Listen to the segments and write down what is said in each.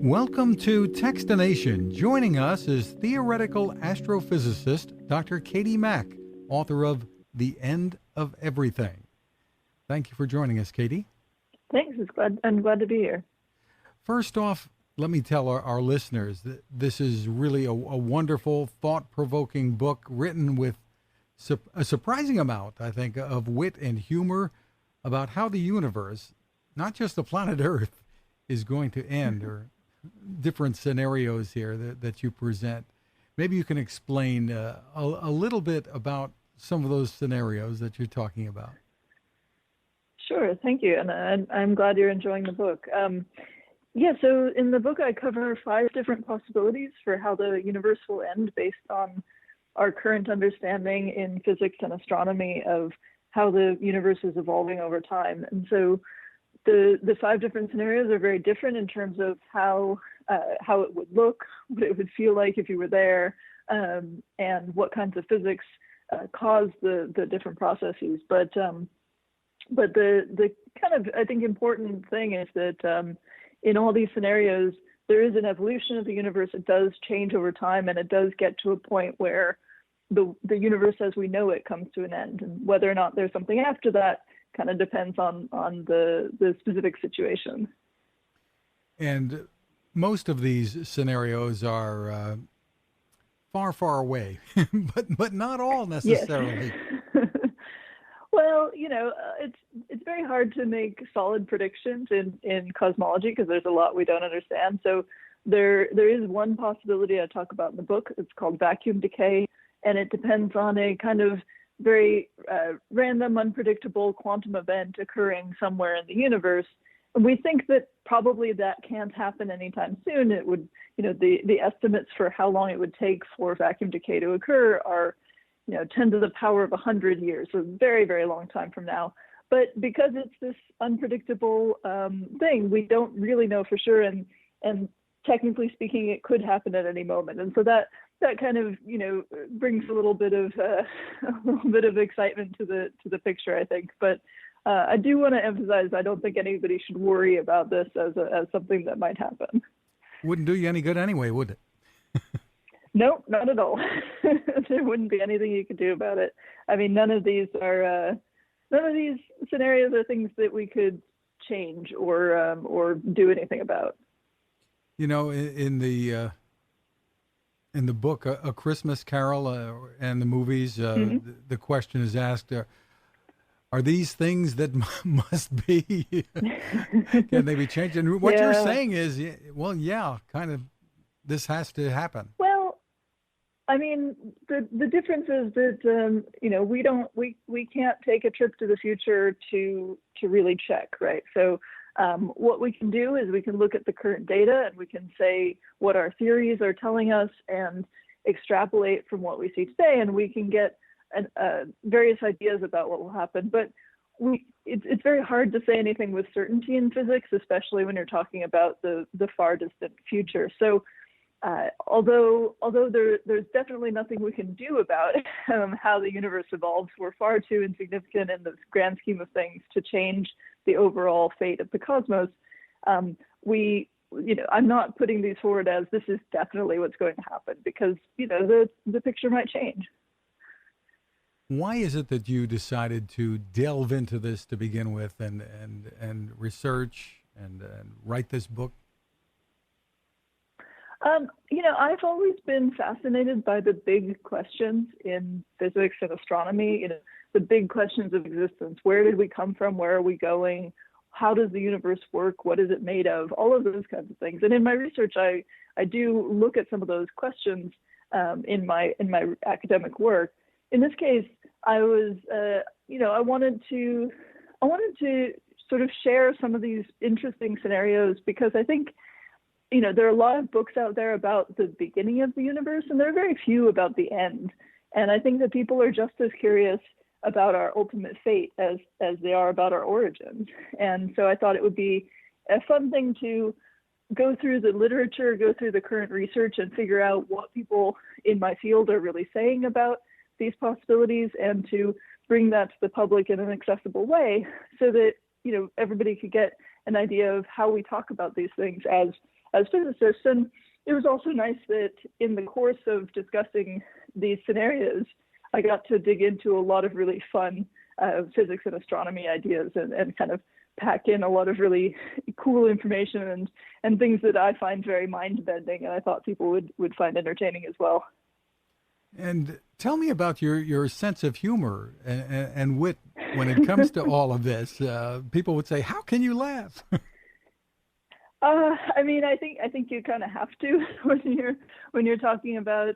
Welcome to Techstination. Joining us is theoretical astrophysicist Dr. Katie Mack, author of The End of Everything. Thank you for joining us, Katie. Thanks. I'm glad to be here. First off, let me tell our listeners that this is really a wonderful, thought-provoking book written with a surprising amount, I think, of wit and humor about how the universe, not just the planet Earth, is going to end, or different scenarios here that you present. Maybe you can explain a little bit about some of those scenarios that you're talking about. Sure, thank you, and I'm glad you're enjoying the book. So in the book I cover 5 different possibilities for how the universe will end based on our current understanding in physics and astronomy of how the universe is evolving over time. And so the 5 different scenarios are very different in terms of how it would look, what it would feel like if you were there, and what kinds of physics cause the different processes. But the kind of, I think, important thing is that in all these scenarios, there is an evolution of the universe. It does change over time, and it does get to a point where the universe as we know it comes to an end. And whether or not there's something after that kind of depends on the specific situation. And most of these scenarios are far, far away, but not all necessarily. Yes. Well, it's very hard to make solid predictions in cosmology because there's a lot we don't understand. So there is one possibility I talk about in the book. It's called vacuum decay, and it depends on a kind of very random, unpredictable quantum event occurring somewhere in the universe. And we think that probably that can't happen anytime soon. It would, the estimates for how long it would take for vacuum decay to occur are 10 to the power of 100 years, so very, very long time from now. But because it's this unpredictable thing, we don't really know for sure. And technically speaking, it could happen at any moment. And so that kind of, brings a little bit of excitement to the picture, I think. But I do want to emphasize, I don't think anybody should worry about this as something that might happen. Wouldn't do you any good anyway, would it? Nope, not at all. There wouldn't be anything you could do about it. I mean, none of these scenarios are things that we could change or do anything about. In the book, A Christmas Carol, and the movies, the question is asked: are these things that must be? Can they be changed? And what you're saying is, well, yeah, kind of. This has to happen. Well, I mean, the difference is that we can't take a trip to the future to really check, right? So what we can do is we can look at the current data and we can say what our theories are telling us and extrapolate from what we see today, and we can get various ideas about what will happen. But it's very hard to say anything with certainty in physics, especially when you're talking about the far distant future. So although there's definitely nothing we can do about how the universe evolves, we're far too insignificant in the grand scheme of things to change the overall fate of the cosmos. I'm not putting these forward as this is definitely what's going to happen because the picture might change. Why is it that you decided to delve into this to begin with and research and write this book? I've always been fascinated by the big questions in physics and astronomy, the big questions of existence. Where did we come from? Where are we going? How does the universe work? What is it made of? All of those kinds of things. And in my research, I do look at some of those questions in my academic work. In this case, I was, I wanted to sort of share some of these interesting scenarios because I think there are a lot of books out there about the beginning of the universe, and there are very few about the end. And I think that people are just as curious about our ultimate fate as they are about our origins. And so I thought it would be a fun thing to go through the literature, go through the current research, and figure out what people in my field are really saying about these possibilities, and to bring that to the public in an accessible way so that everybody could get an idea of how we talk about these things as as physicists. And it was also nice that in the course of discussing these scenarios, I got to dig into a lot of really fun physics and astronomy ideas and kind of pack in a lot of really cool information and things that I find very mind-bending, and I thought people would find entertaining as well. And tell me about your sense of humor and wit when it comes to all of this. People would say, "How can you laugh?" I mean, I think you kind of have to when you're talking about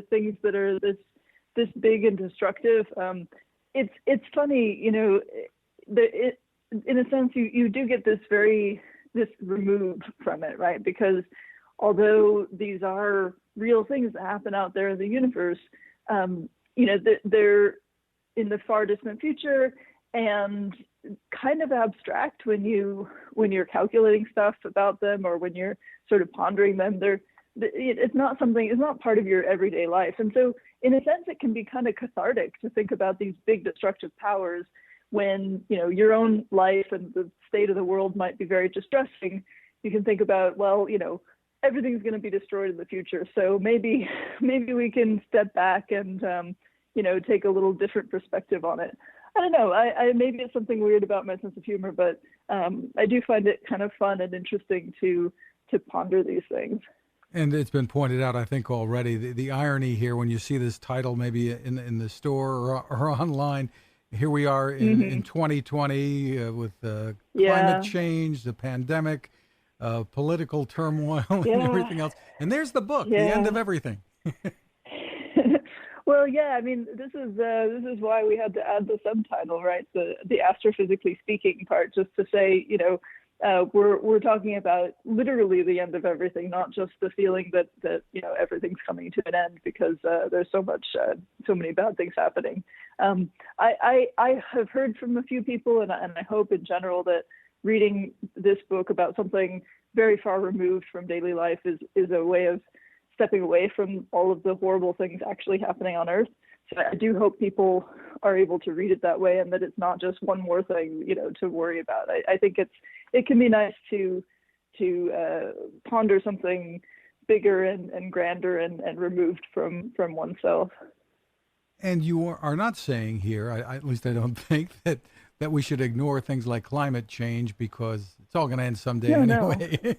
things that are this big and destructive. It's funny, you know, in a sense, you do get this remove from it, right? Because although these are real things that happen out there in the universe, you know, they're in the far distant future and kind of abstract when you're calculating stuff about them or when you're sort of pondering them. It's not part of your everyday life. And so in a sense, it can be kind of cathartic to think about these big destructive powers when, you know, your own life and the state of the world might be very distressing. You can think about, well, you know, everything's going to be destroyed in the future. So maybe we can step back and, you know, take a little different perspective on it. I don't know. I maybe it's something weird about my sense of humor, but I do find it kind of fun and interesting to ponder these things. And it's been pointed out, I think, already, the irony here when you see this title maybe in the store or online. Here we are in 2020 with climate change, the pandemic, political turmoil, and everything else. And there's the book, The End of Everything. Well, yeah, I mean, this is why we had to add the subtitle, right? The astrophysically speaking part, just to say, you know, we're talking about literally the end of everything, not just the feeling that you know everything's coming to an end because there's so many bad things happening. I have heard from a few people, and I hope in general that reading this book about something very far removed from daily life is a way of stepping away from all of the horrible things actually happening on Earth. So I do hope people are able to read it that way, and that it's not just one more thing, you know, to worry about. I think it can be nice to ponder something bigger and grander and removed from oneself. And you are not saying here, at least I don't think, that we should ignore things like climate change because it's all going to end someday anyway.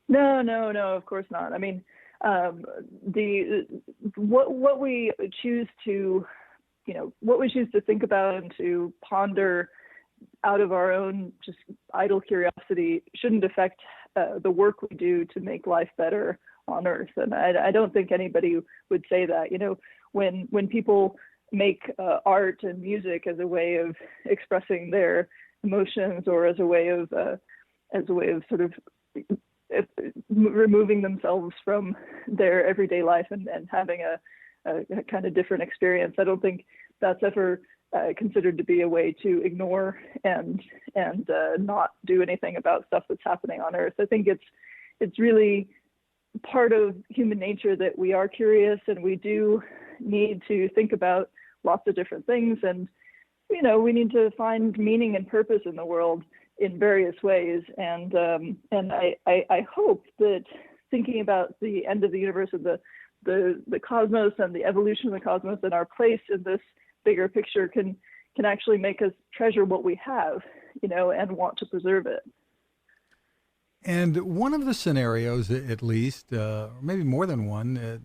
No, of course not. I mean, what we choose to, you know, what we choose to think about and to ponder out of our own just idle curiosity shouldn't affect the work we do to make life better on Earth. And I don't think anybody would say that. You know, when people make art and music as a way of expressing their emotions or as a way of sort of removing themselves from their everyday life and having a kind of different experience, I don't think that's ever considered to be a way to ignore and not do anything about stuff that's happening on Earth. I think it's really part of human nature that we are curious and we do need to think about lots of different things, and you know, we need to find meaning and purpose in the world in various ways. And I hope that thinking about the end of the universe and the cosmos and the evolution of the cosmos and our place in this bigger picture can actually make us treasure what we have, you know, and want to preserve it. And one of the scenarios, at least, or maybe more than one,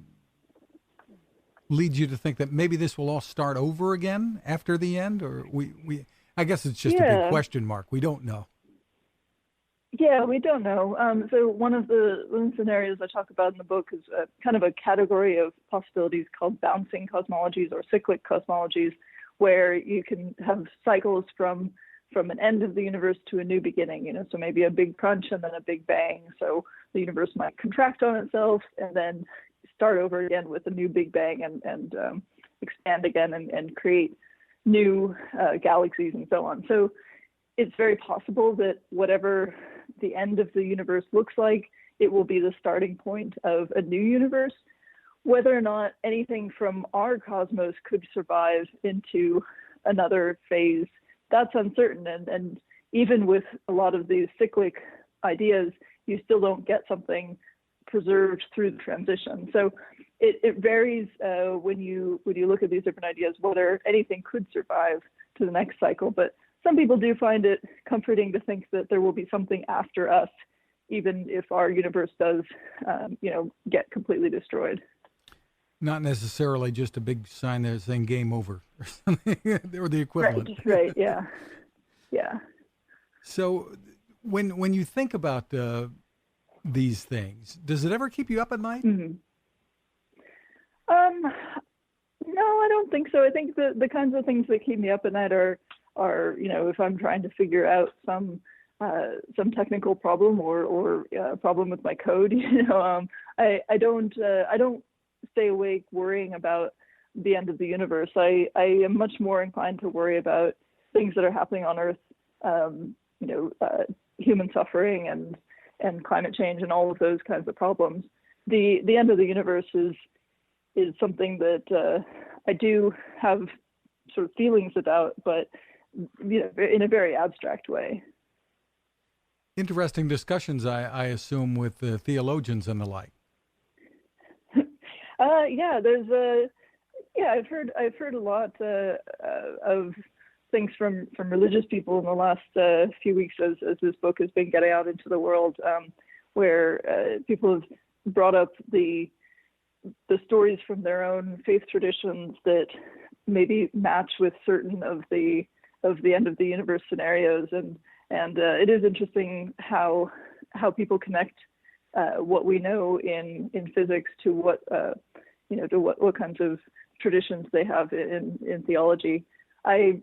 leads you to think that maybe this will all start over again after the end, or we I guess it's just a big question mark. We don't know. Yeah, we don't know. So one of the scenarios I talk about in the book is kind of a category of possibilities called bouncing cosmologies or cyclic cosmologies, where you can have cycles from an end of the universe to a new beginning. You know, so maybe a big crunch and then a big bang. So the universe might contract on itself and then start over again with a new big bang and expand again and create new galaxies and so on. So it's very possible that whatever the end of the universe looks like, it will be the starting point of a new universe. Whether or not anything from our cosmos could survive into another phase, that's uncertain. And even with a lot of these cyclic ideas, you still don't get something preserved through the transition. So it varies when you look at these different ideas, whether anything could survive to the next cycle. But some people do find it comforting to think that there will be something after us, even if our universe does, get completely destroyed. Not necessarily just a big sign there saying game over or something, or the equivalent. Right, yeah. So when you think about these things, does it ever keep you up at night? Mm-hmm. No, I don't think so. I think the kinds of things that keep me up at night are if I'm trying to figure out some technical problem or problem with my code. I don't stay awake worrying about the end of the universe. I am much more inclined to worry about things that are happening on Earth, human suffering and climate change and all of those kinds of problems. The end of the universe is something that I do have sort of feelings about, but in a very abstract way. Interesting discussions, I assume, with the theologians and the like. I've heard a lot of things from religious people in the last few weeks as this book has been getting out into the world, where people have brought up the stories from their own faith traditions that maybe match with certain of the end of the universe scenarios, and it is interesting how people connect what we know in physics to what kinds of traditions they have in theology. I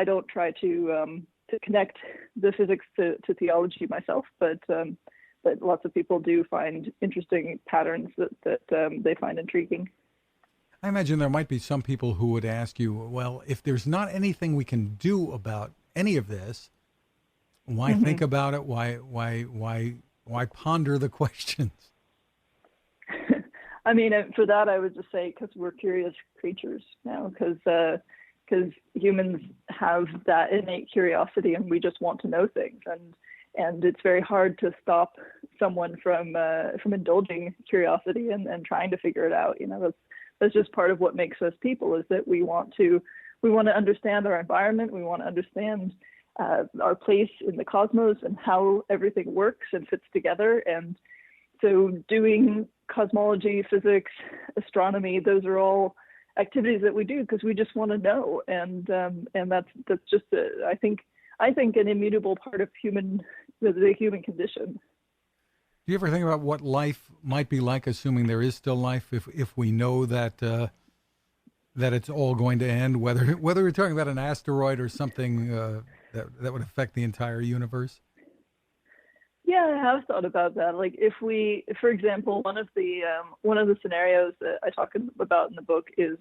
don't try to connect the physics to theology myself, but lots of people do find interesting patterns that they find intriguing. I imagine there might be some people who would ask you, well, if there's not anything we can do about any of this, why think about it? Why ponder the questions? I mean, for that, I would just say because we're curious creatures now, because humans have that innate curiosity and we just want to know things, and it's very hard to stop someone from indulging curiosity and trying to figure it out. That's just part of what makes us people, is that we want to understand our environment, we want to understand our place in the cosmos and how everything works and fits together. And so doing cosmology, physics, astronomy, those are all activities that we do because we just want to know. And that's just I think an immutable part of the human condition. Do you ever think about what life might be like, assuming there is still life, if we know that it's all going to end, whether we're talking about an asteroid or something that would affect the entire universe? Yeah, I have thought about that. Like, if we, for example, one of the scenarios that I talk about in the book is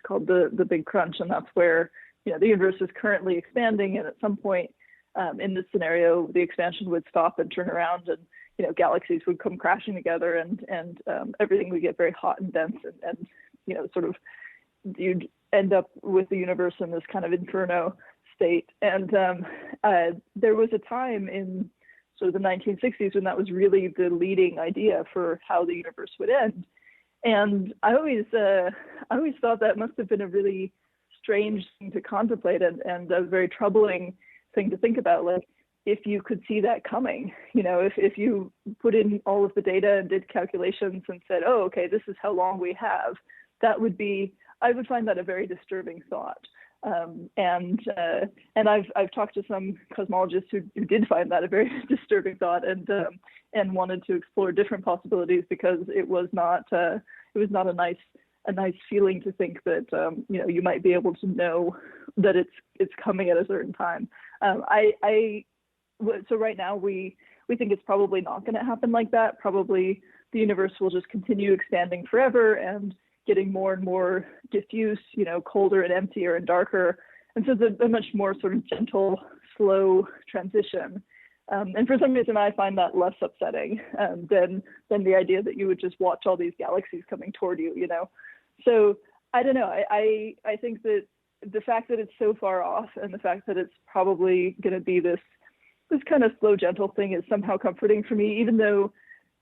called the Big Crunch, and that's where the universe is currently expanding, and at some point in this scenario, the expansion would stop and turn around, and galaxies would come crashing together, and everything would get very hot and dense, and sort of you'd end up with the universe in this kind of inferno state. And there was a time in sort of the 1960s when that was really the leading idea for how the universe would end. And I always thought that must have been a really strange thing to contemplate, and a very troubling thing to think about. Like, if you could see that coming, if you put in all of the data and did calculations and said, oh, okay, this is how long we have, I would find that a very disturbing thought. And I've talked to some cosmologists who did find that a very disturbing thought, and wanted to explore different possibilities, because it was not a nice feeling to think that you might be able to know that it's coming at a certain time. So right now we think it's probably not going to happen like that. Probably the universe will just continue expanding forever and getting more and more diffuse, colder and emptier and darker. And so it's a much more sort of gentle, slow transition. And for some reason, I find that less upsetting than the idea that you would just watch all these galaxies coming toward you, So I don't know. I think that the fact that it's so far off, and the fact that it's probably going to be this this kind of slow, gentle thing is somehow comforting for me, even though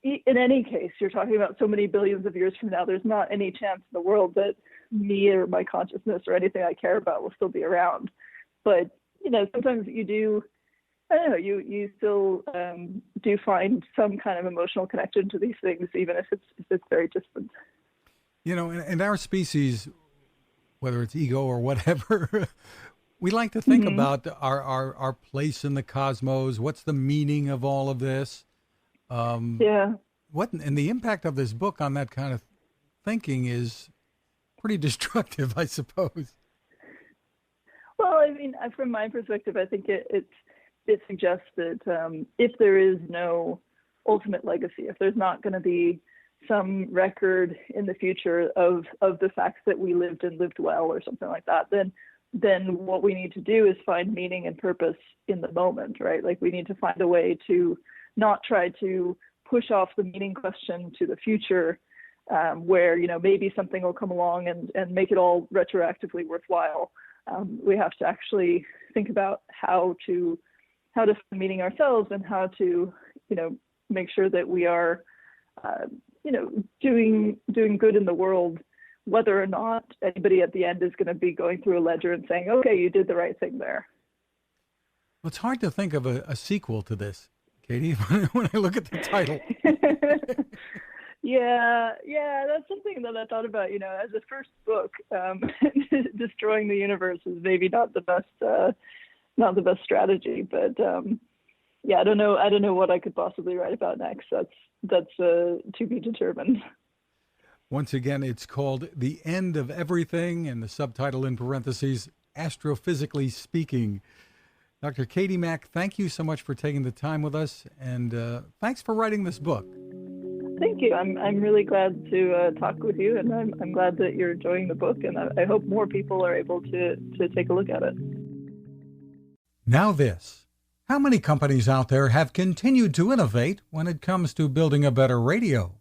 in any case, you're talking about so many billions of years from now, there's not any chance in the world that me or my consciousness or anything I care about will still be around. But, sometimes you do, I don't know, you still do find some kind of emotional connection to these things, even if it's very distant. In our species, whether it's ego or whatever, we like to think about our place in the cosmos. What's the meaning of all of this? And the impact of this book on that kind of thinking is pretty destructive, I suppose. Well, I mean, from my perspective, I think it suggests that if there is no ultimate legacy, if there's not going to be some record in the future of the facts that we lived and lived well or something like that, then what we need to do is find meaning and purpose in the moment, right? Like we need to find a way to not try to push off the meaning question to the future, where, maybe something will come along and make it all retroactively worthwhile. We have to actually think about how to find meaning ourselves and how to, make sure that we are, doing good in the world, whether or not anybody at the end is going to be going through a ledger and saying, okay, you did the right thing there. Well, it's hard to think of a sequel to this, Katie, when I look at the title. Yeah, that's something that I thought about, as a first book, destroying the universe is maybe not the best strategy, but I don't know what I could possibly write about next. That's to be determined. Once again, it's called The End of Everything, and the subtitle in parentheses, Astrophysically Speaking. Dr. Katie Mack, thank you so much for taking the time with us, and thanks for writing this book. Thank you. I'm really glad to talk with you, and I'm glad that you're enjoying the book, and I hope more people are able to take a look at it. Now this. How many companies out there have continued to innovate when it comes to building a better radio?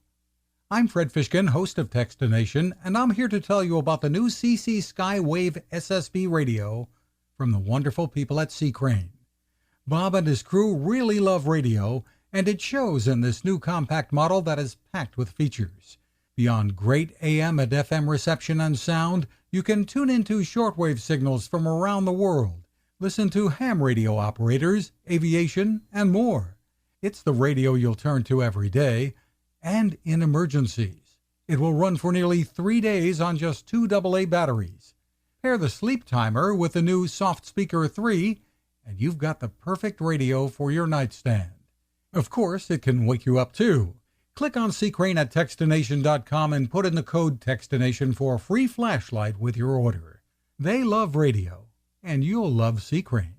I'm Fred Fishkin, host of Techstination, and I'm here to tell you about the new CC Skywave SSB radio from the wonderful people at C-Crane. Bob and his crew really love radio, and it shows in this new compact model that is packed with features. Beyond great AM and FM reception and sound, you can tune into shortwave signals from around the world, listen to ham radio operators, aviation, and more. It's the radio you'll turn to every day, and in emergencies. It will run for nearly 3 days on just 2 AA batteries. Pair the sleep timer with the new Soft Speaker 3, and you've got the perfect radio for your nightstand. Of course, it can wake you up too. Click on C-Crane at Techstination.com and put in the code Techstination for a free flashlight with your order. They love radio, and you'll love C-Crane.